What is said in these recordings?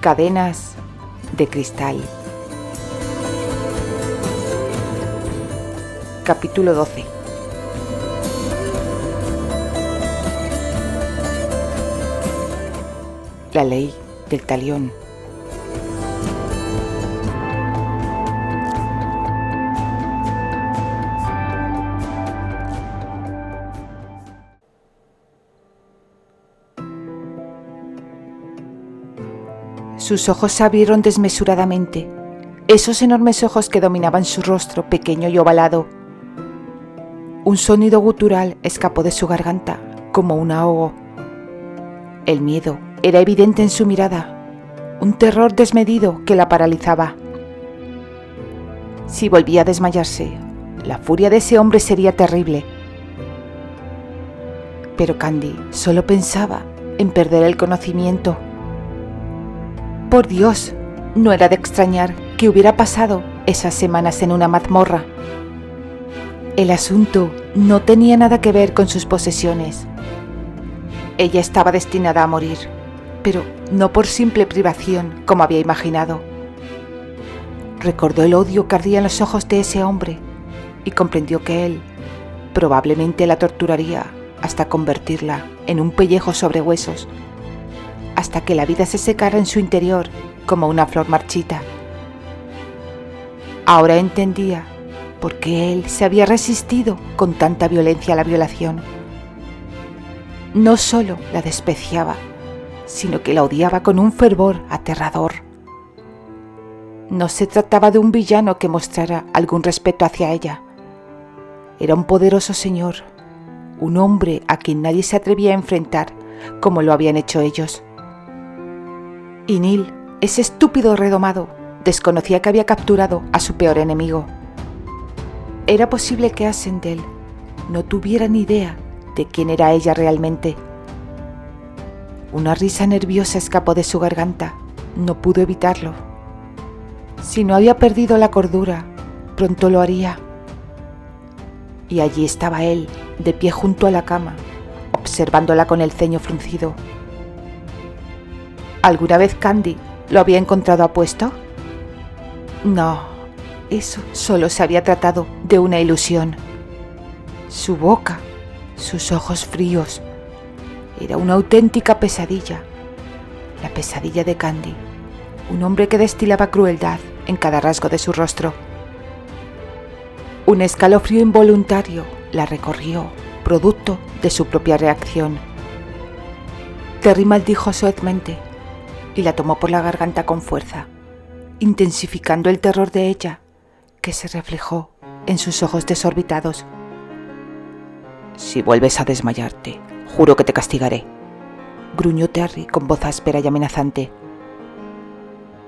Cadenas de cristal. Capítulo 12. La ley del talión. Sus ojos se abrieron desmesuradamente, esos enormes ojos que dominaban su rostro pequeño y ovalado. Un sonido gutural escapó de su garganta, como un ahogo. El miedo era evidente en su mirada, un terror desmedido que la paralizaba. Si volvía a desmayarse, la furia de ese hombre sería terrible. Pero Candy solo pensaba en perder el conocimiento. Por Dios, no era de extrañar que hubiera pasado esas semanas en una mazmorra. El asunto no tenía nada que ver con sus posesiones. Ella estaba destinada a morir, pero no por simple privación como había imaginado. Recordó el odio que ardía en los ojos de ese hombre y comprendió que él probablemente la torturaría hasta convertirla en un pellejo sobre huesos, hasta que la vida se secara en su interior como una flor marchita. Ahora entendía por qué él se había resistido con tanta violencia a la violación. No solo la despreciaba, sino que la odiaba con un fervor aterrador. No se trataba de un villano que mostrara algún respeto hacia ella. Era un poderoso señor, un hombre a quien nadie se atrevía a enfrentar como lo habían hecho ellos. Y Neil, ese estúpido redomado, desconocía que había capturado a su peor enemigo. Era posible que Ascendel no tuviera ni idea de quién era ella realmente. Una risa nerviosa escapó de su garganta. No pudo evitarlo. Si no había perdido la cordura, pronto lo haría. Y allí estaba él, de pie junto a la cama, observándola con el ceño fruncido. ¿Alguna vez Candy lo había encontrado apuesto? No, eso solo se había tratado de una ilusión. Su boca, sus ojos fríos, era una auténtica pesadilla. La pesadilla de Candy, un hombre que destilaba crueldad en cada rasgo de su rostro. Un escalofrío involuntario la recorrió, producto de su propia reacción. Terry maldijo soezmente y la tomó por la garganta con fuerza, intensificando el terror de ella, que se reflejó en sus ojos desorbitados. «Si vuelves a desmayarte, juro que te castigaré», gruñó Terry con voz áspera y amenazante.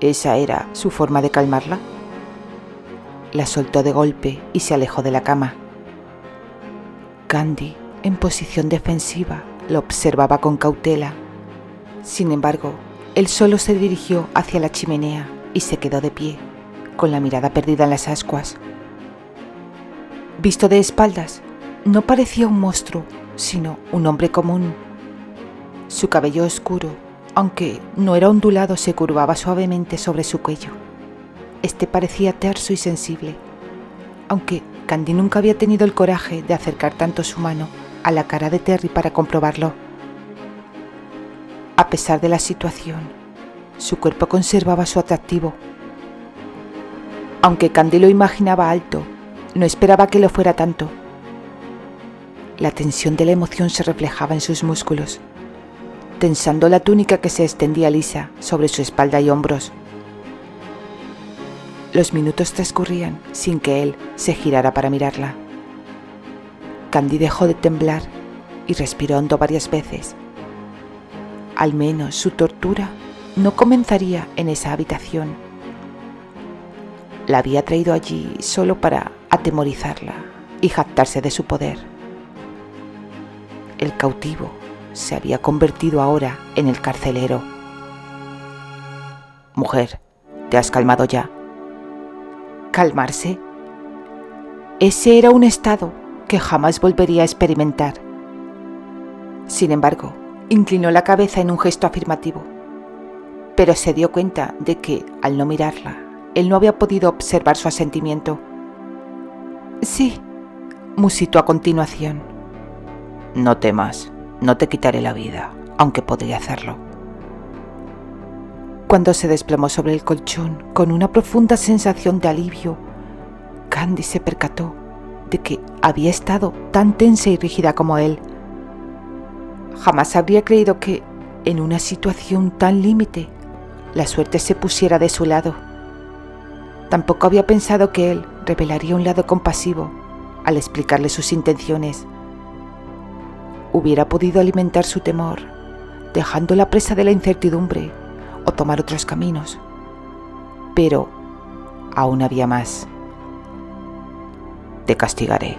¿Esa era su forma de calmarla? La soltó de golpe y se alejó de la cama. Candy, en posición defensiva, lo observaba con cautela. Sin embargo, él solo se dirigió hacia la chimenea y se quedó de pie, con la mirada perdida en las ascuas. Visto de espaldas, no parecía un monstruo, sino un hombre común. Su cabello oscuro, aunque no era ondulado, se curvaba suavemente sobre su cuello. Este parecía terso y sensible, aunque Candy nunca había tenido el coraje de acercar tanto su mano a la cara de Terry para comprobarlo. A pesar de la situación, su cuerpo conservaba su atractivo. Aunque Candy lo imaginaba alto, no esperaba que lo fuera tanto. La tensión de la emoción se reflejaba en sus músculos, tensando la túnica que se extendía lisa sobre su espalda y hombros. Los minutos transcurrían sin que él se girara para mirarla. Candy dejó de temblar y respiró hondo varias veces. Al menos su tortura no comenzaría en esa habitación. La había traído allí solo para atemorizarla y jactarse de su poder. El cautivo se había convertido ahora en el carcelero. «Mujer, ¿te has calmado ya?» ¿Calmarse? Ese era un estado que jamás volvería a experimentar. Sin embargo, inclinó la cabeza en un gesto afirmativo. pero se dio cuenta de que, al no mirarla, él no había podido observar su asentimiento. «Sí», musitó a continuación. «No temas, no te quitaré la vida, aunque podría hacerlo». Cuando se desplomó sobre el colchón con una profunda sensación de alivio, Candy se percató de que había estado tan tensa y rígida como él. Jamás habría creído que, en una situación tan límite, la suerte se pusiera de su lado. Tampoco había pensado que él revelaría un lado compasivo al explicarle sus intenciones. Hubiera podido alimentar su temor, dejándola presa de la incertidumbre, o tomar otros caminos. Pero aún había más. «Te castigaré,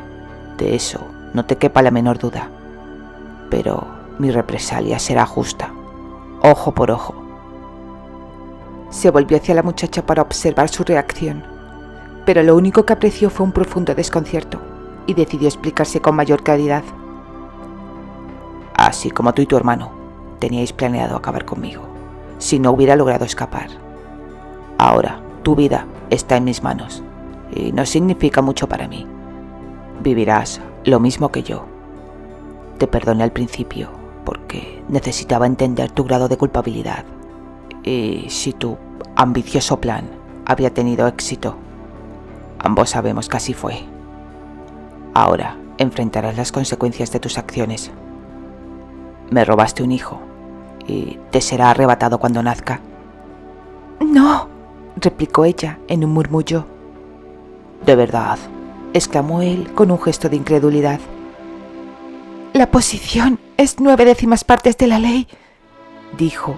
de eso no te quepa la menor duda. Pero mi represalia será justa, ojo por ojo». Se volvió hacia la muchacha para observar su reacción, pero lo único que apreció fue un profundo desconcierto y decidió explicarse con mayor claridad. «Así como tú y tu hermano teníais planeado acabar conmigo, si no hubiera logrado escapar. Ahora tu vida está en mis manos y no significa mucho para mí. Vivirás lo mismo que yo. Te perdoné al principio porque necesitaba entender tu grado de culpabilidad y si tu ambicioso plan había tenido éxito. Ambos sabemos que así fue. Ahora enfrentarás las consecuencias de tus acciones. Me robaste un hijo y te será arrebatado cuando nazca». «No», replicó ella en un murmullo. «De verdad», exclamó él con un gesto de incredulidad. «La posición es 9/10 partes de la ley», dijo.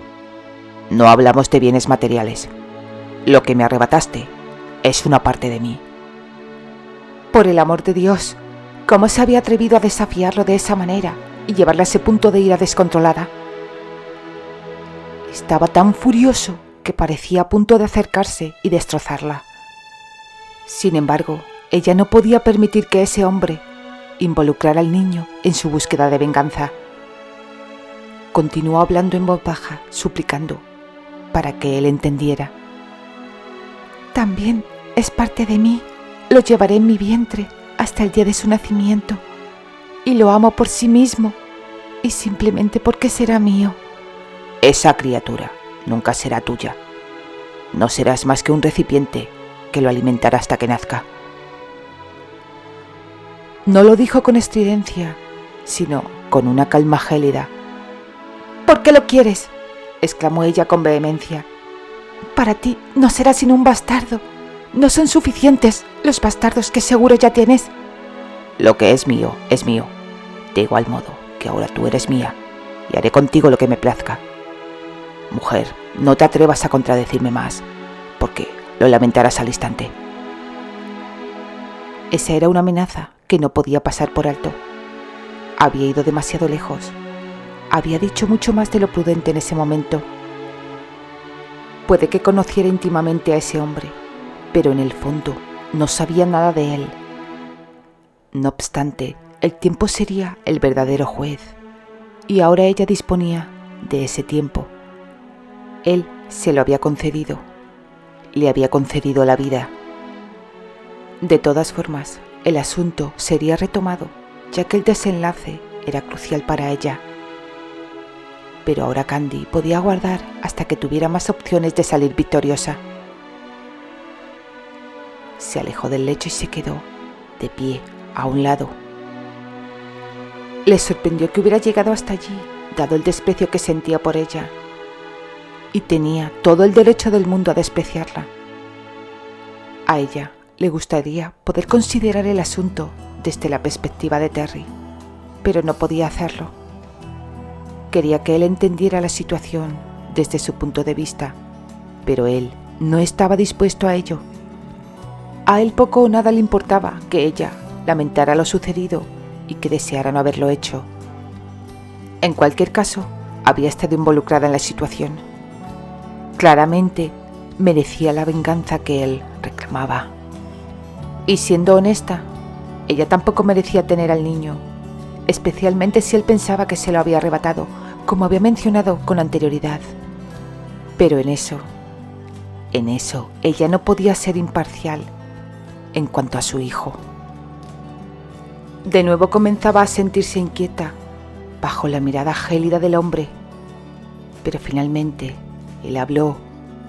«No hablamos de bienes materiales. Lo que me arrebataste es una parte de mí». Por el amor de Dios, ¿cómo se había atrevido a desafiarlo de esa manera y llevarle a ese punto de ira descontrolada? Estaba tan furioso que parecía a punto de acercarse y destrozarla. Sin embargo, ella no podía permitir que ese hombre involucrara al niño en su búsqueda de venganza. Continuó hablando en voz baja, suplicando, para que él entendiera. «También es parte de mí, lo llevaré en mi vientre hasta el día de su nacimiento, y lo amo por sí mismo, y simplemente porque será mío». «Esa criatura nunca será tuya. No serás más que un recipiente que lo alimentará hasta que nazca». No lo dijo con estridencia, sino con una calma gélida. «¿Por qué lo quieres?», exclamó ella con vehemencia. «Para ti no será sino un bastardo. No son suficientes los bastardos que seguro ya tienes». «Lo que es mío, de igual modo que ahora tú eres mía, y haré contigo lo que me plazca. Mujer, no te atrevas a contradecirme más, porque lo lamentarás al instante». Esa era una amenaza que no podía pasar por alto. Había ido demasiado lejos. Había dicho mucho más de lo prudente en ese momento. Puede que conociera íntimamente a ese hombre, pero en el fondo no sabía nada de él. No obstante, el tiempo sería el verdadero juez, y ahora ella disponía de ese tiempo. Él se lo había concedido. Le había concedido la vida. De todas formas, el asunto sería retomado, ya que el desenlace era crucial para ella. Pero ahora Candy podía aguardar hasta que tuviera más opciones de salir victoriosa. Se alejó del lecho y se quedó, de pie, a un lado. Le sorprendió que hubiera llegado hasta allí, dado el desprecio que sentía por ella. Y tenía todo el derecho del mundo a despreciarla. A ella le gustaría poder considerar el asunto desde la perspectiva de Terry, pero no podía hacerlo. Quería que él entendiera la situación desde su punto de vista, pero él no estaba dispuesto a ello. A él poco o nada le importaba que ella lamentara lo sucedido y que deseara no haberlo hecho. En cualquier caso, había estado involucrada en la situación. Claramente merecía la venganza que él reclamaba. Y siendo honesta, ella tampoco merecía tener al niño, especialmente si él pensaba que se lo había arrebatado, como había mencionado con anterioridad. Pero en eso, ella no podía ser imparcial en cuanto a su hijo. De nuevo comenzaba a sentirse inquieta bajo la mirada gélida del hombre, pero finalmente él habló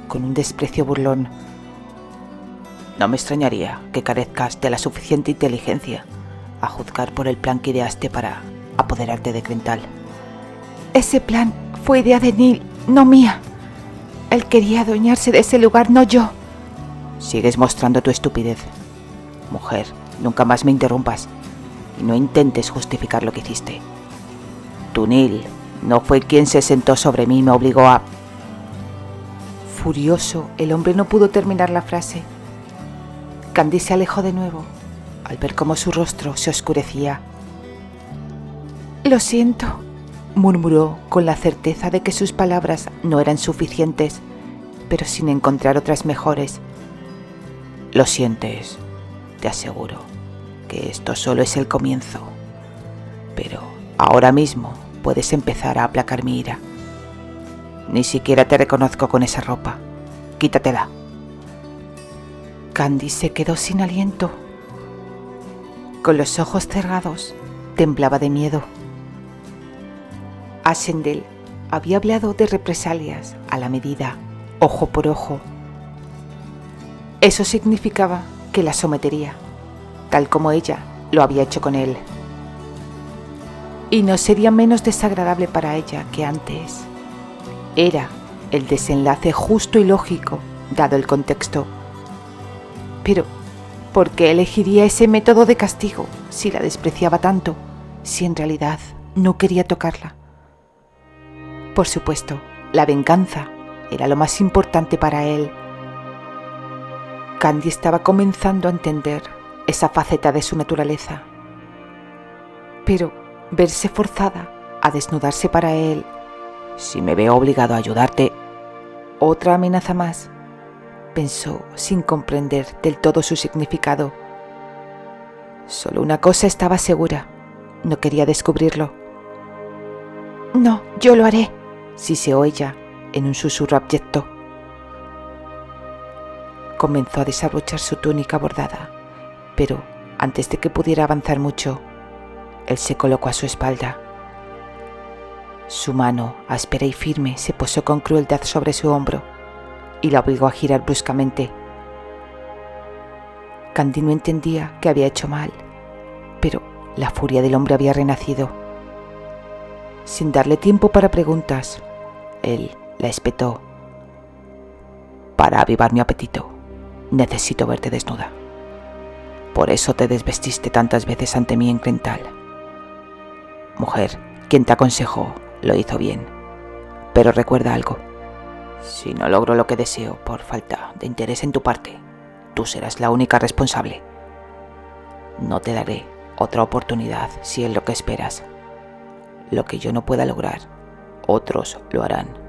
con un desprecio burlón. No me extrañaría que carezcas de la suficiente inteligencia a juzgar por el plan que ideaste para apoderarte de Grental. Ese plan fue idea de Neil, no mía. Él quería adueñarse de ese lugar, no yo. Sigues mostrando tu estupidez. Mujer, nunca más me interrumpas y no intentes justificar lo que hiciste. Tu Neil no fue quien se sentó sobre mí y me obligó a... Furioso, el hombre no pudo terminar la frase. Candy se alejó de nuevo, al ver cómo su rostro se oscurecía. Lo siento, murmuró con la certeza de que sus palabras no eran suficientes, pero sin encontrar otras mejores. Lo sientes, te aseguro que esto solo es el comienzo, pero ahora mismo puedes empezar a aplacar mi ira. Ni siquiera te reconozco con esa ropa. Quítatela. Candy se quedó sin aliento. Con los ojos cerrados, temblaba de miedo. Ashendel había hablado de represalias a la medida, ojo por ojo. Eso significaba que la sometería, tal como ella lo había hecho con él. Y no sería menos desagradable para ella que antes. Era el desenlace justo y lógico, dado el contexto. Pero, ¿por qué elegiría ese método de castigo si la despreciaba tanto, si en realidad no quería tocarla? Por supuesto, la venganza era lo más importante para él. Candy estaba comenzando a entender esa faceta de su naturaleza. Pero verse forzada a desnudarse para él, si me veo obligado a ayudarte, otra amenaza más, pensó sin comprender del todo su significado. Solo una cosa estaba segura, no quería descubrirlo. No, yo lo haré, siseó ella en un susurro abyecto. Comenzó a desabrochar su túnica bordada, pero antes de que pudiera avanzar mucho, él se colocó a su espalda. Su mano, áspera y firme, se posó con crueldad sobre su hombro y la obligó a girar bruscamente. Candy no entendía que había hecho mal, pero la furia del hombre había renacido. Sin darle tiempo para preguntas, él la espetó. Para avivar mi apetito, necesito verte desnuda. Por eso te desvestiste tantas veces ante mí en Grental. Mujer, quien te aconsejó lo hizo bien, pero recuerda algo. Si no logro lo que deseo por falta de interés en tu parte, tú serás la única responsable. No te daré otra oportunidad si es lo que esperas. Lo que yo no pueda lograr, otros lo harán.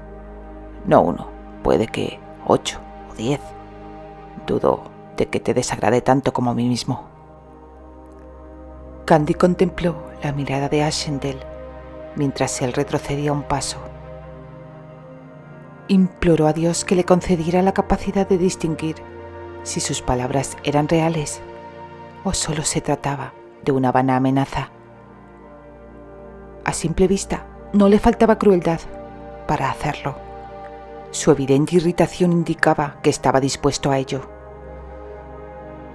No uno, puede que 8 o 10. Dudo de que te desagrade tanto como a mí mismo. Candy contempló la mirada de Ashendel mientras él retrocedía un paso. Imploró a Dios que le concediera la capacidad de distinguir si sus palabras eran reales o solo se trataba de una vana amenaza. A simple vista, no le faltaba crueldad para hacerlo. Su evidente irritación indicaba que estaba dispuesto a ello.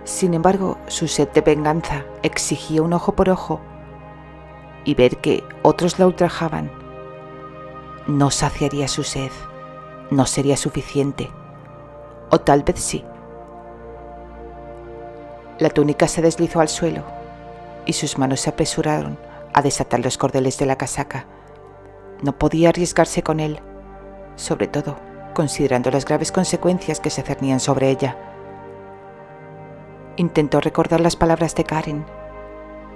Sin embargo, su sed de venganza exigía un ojo por ojo, y ver que otros la ultrajaban no saciaría su sed, no sería suficiente, o tal vez sí. La túnica se deslizó al suelo y sus manos se apresuraron a desatar los cordeles de la casaca. No podía arriesgarse con él, sobre todo considerando las graves consecuencias que se cernían sobre ella. Intentó recordar las palabras de Karen,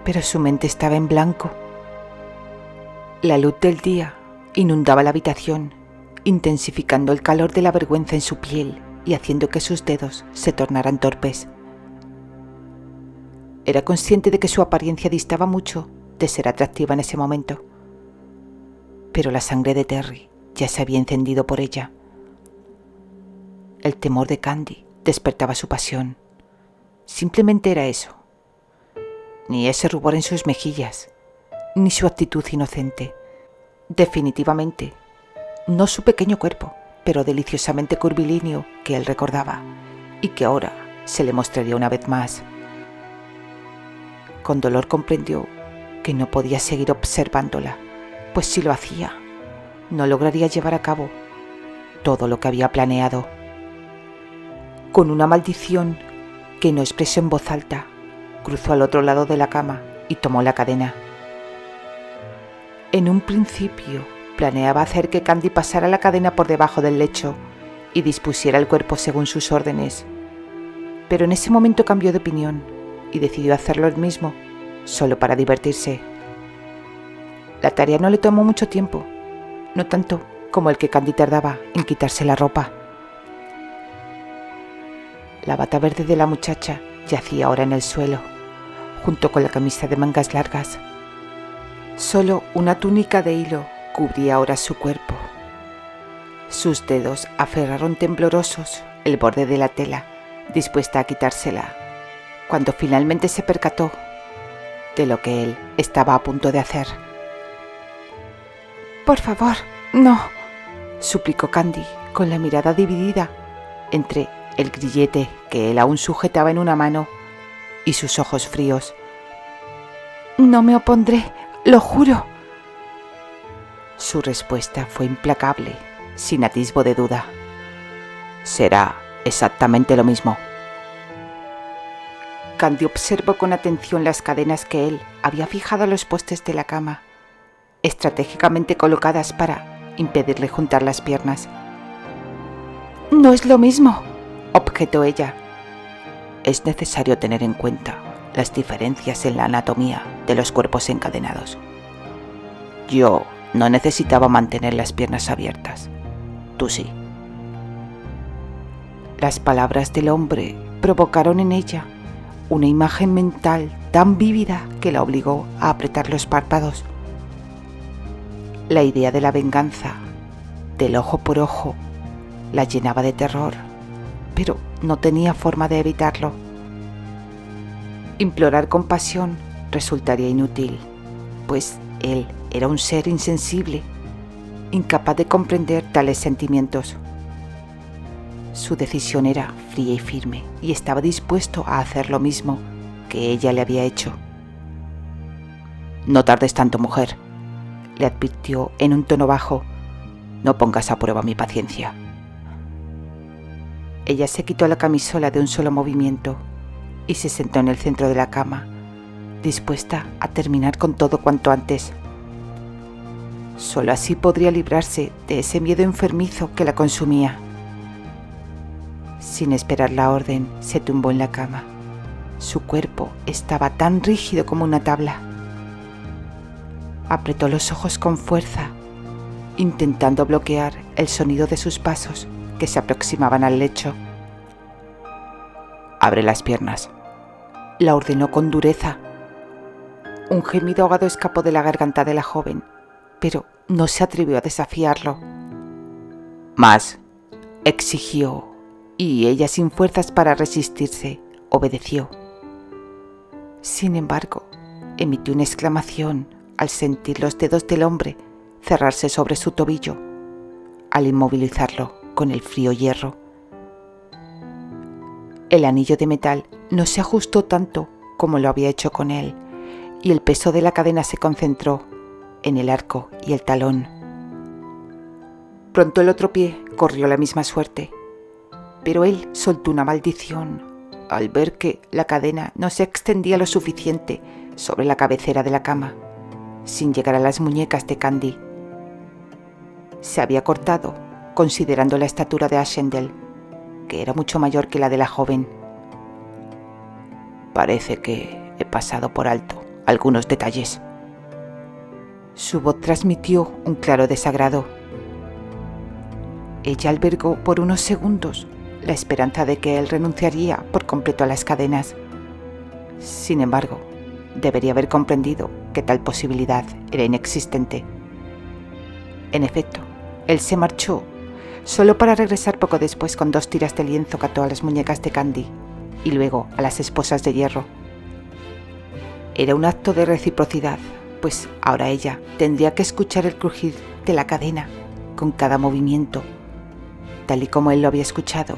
pero su mente estaba en blanco. La luz del día inundaba la habitación, intensificando el calor de la vergüenza en su piel y haciendo que sus dedos se tornaran torpes. Era consciente de que su apariencia distaba mucho de ser atractiva en ese momento, pero la sangre de Terry ya se había encendido por ella. El temor de Candy despertaba su pasión. Simplemente era eso. Ni ese rubor en sus mejillas, ni su actitud inocente. Definitivamente, no su pequeño cuerpo, pero deliciosamente curvilíneo que él recordaba y que ahora se le mostraría una vez más. Con dolor comprendió que no podía seguir observándola, pues si lo hacía, no lograría llevar a cabo todo lo que había planeado. Con una maldición que no expresó en voz alta, cruzó al otro lado de la cama y tomó la cadena. En un principio, planeaba hacer que Candy pasara la cadena por debajo del lecho y dispusiera el cuerpo según sus órdenes, pero en ese momento cambió de opinión y decidió hacerlo él mismo, solo para divertirse. La tarea no le tomó mucho tiempo, no tanto como el que Candy tardaba en quitarse la ropa. La bata verde de la muchacha yacía ahora en el suelo, junto con la camisa de mangas largas. Solo una túnica de hilo cubría ahora su cuerpo. Sus dedos aferraron temblorosos el borde de la tela, dispuesta a quitársela, cuando finalmente se percató de lo que él estaba a punto de hacer. «Por favor, no», suplicó Candy con la mirada dividida entre el grillete que él aún sujetaba en una mano y sus ojos fríos. «No me opondré, lo juro». Su respuesta fue implacable, sin atisbo de duda. «Será exactamente lo mismo». Candy observó con atención las cadenas que él había fijado a los postes de la cama, estratégicamente colocadas para impedirle juntar las piernas. «No es lo mismo», objetó ella. «Es necesario tener en cuenta las diferencias en la anatomía de los cuerpos encadenados. Yo no necesitaba mantener las piernas abiertas. Tú sí». Las palabras del hombre provocaron en ella una imagen mental tan vívida que la obligó a apretar los párpados. La idea de la venganza, del ojo por ojo, la llenaba de terror, pero no tenía forma de evitarlo. Implorar compasión resultaría inútil, pues él era un ser insensible, incapaz de comprender tales sentimientos. Su decisión era fría y firme, y estaba dispuesto a hacer lo mismo que ella le había hecho. «No tardes tanto, mujer», le advirtió en un tono bajo. «No pongas a prueba mi paciencia». Ella se quitó la camisola de un solo movimiento y se sentó en el centro de la cama, dispuesta a terminar con todo cuanto antes. Solo así podría librarse de ese miedo enfermizo que la consumía. Sin esperar la orden, se tumbó en la cama. Su cuerpo estaba tan rígido como una tabla. Apretó los ojos con fuerza, intentando bloquear el sonido de sus pasos que se aproximaban al lecho. «Abre las piernas», la ordenó con dureza. Un gemido ahogado escapó de la garganta de la joven, pero no se atrevió a desafiarlo. «Más», exigió, y ella, sin fuerzas para resistirse, obedeció. Sin embargo, emitió una exclamación al sentir los dedos del hombre cerrarse sobre su tobillo, al inmovilizarlo con el frío hierro. El anillo de metal no se ajustó tanto como lo había hecho con él, y el peso de la cadena se concentró en el arco y el talón. Pronto el otro pie corrió la misma suerte, pero él soltó una maldición al ver que la cadena no se extendía lo suficiente sobre la cabecera de la cama, sin llegar a las muñecas de Candy. Se había cortado, considerando la estatura de Ashendel, que era mucho mayor que la de la joven. «Parece que he pasado por alto algunos detalles». Su voz transmitió un claro desagrado. Ella albergó por unos segundos la esperanza de que él renunciaría por completo a las cadenas. Sin embargo, debería haber comprendido que tal posibilidad era inexistente. En efecto, él se marchó solo para regresar poco después con 2 tiras de lienzo que ató a las muñecas de Candy y luego a las esposas de hierro. Era un acto de reciprocidad, pues ahora ella tendría que escuchar el crujir de la cadena con cada movimiento, tal y como él lo había escuchado,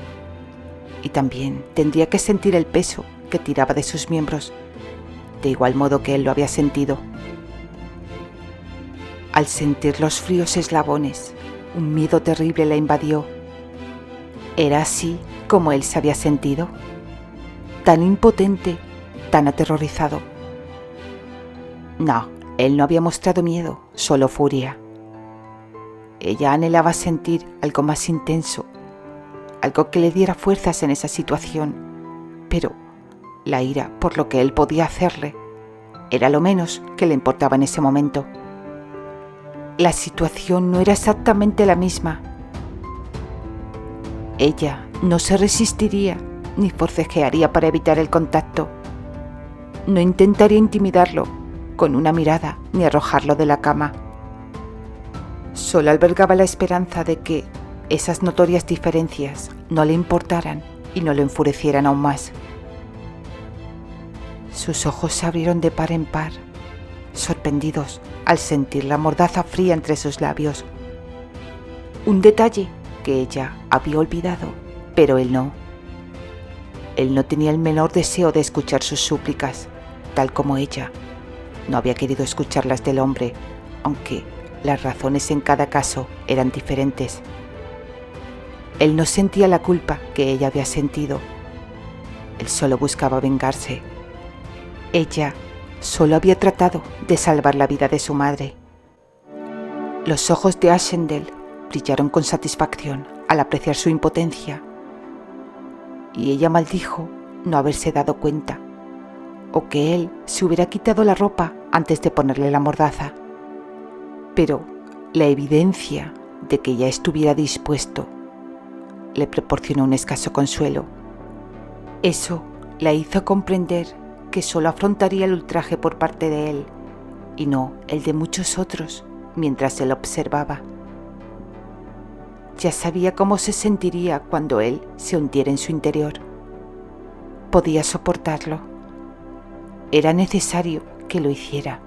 y también tendría que sentir el peso que tiraba de sus miembros, de igual modo que él lo había sentido. Al sentir los fríos eslabones, un miedo terrible la invadió. ¿Era así como él se había sentido? Tan impotente, tan aterrorizado. No, él no había mostrado miedo, solo furia. Ella anhelaba sentir algo más intenso, algo que le diera fuerzas en esa situación, pero la ira por lo que él podía hacerle era lo menos que le importaba en ese momento. La situación no era exactamente la misma. Ella no se resistiría ni forcejearía para evitar el contacto. No intentaría intimidarlo con una mirada ni arrojarlo de la cama. Solo albergaba la esperanza de que esas notorias diferencias no le importaran y no lo enfurecieran aún más. Sus ojos se abrieron de par en par, sorprendidos al sentir la mordaza fría entre sus labios. Un detalle que ella había olvidado, pero él no. Él no tenía el menor deseo de escuchar sus súplicas, tal como ella no había querido escucharlas del hombre, aunque las razones en cada caso eran diferentes. Él no sentía la culpa que ella había sentido. Él solo buscaba vengarse. Ella solo había tratado de salvar la vida de su madre. Los ojos de Ashendel brillaron con satisfacción al apreciar su impotencia, y ella maldijo no haberse dado cuenta, o que él se hubiera quitado la ropa antes de ponerle la mordaza. Pero la evidencia de que ya estuviera dispuesto le proporcionó un escaso consuelo. Eso la hizo comprender que solo afrontaría el ultraje por parte de él y no el de muchos otros mientras él observaba. Ya sabía cómo se sentiría cuando él se hundiera en su interior. Podía soportarlo. Era necesario que lo hiciera.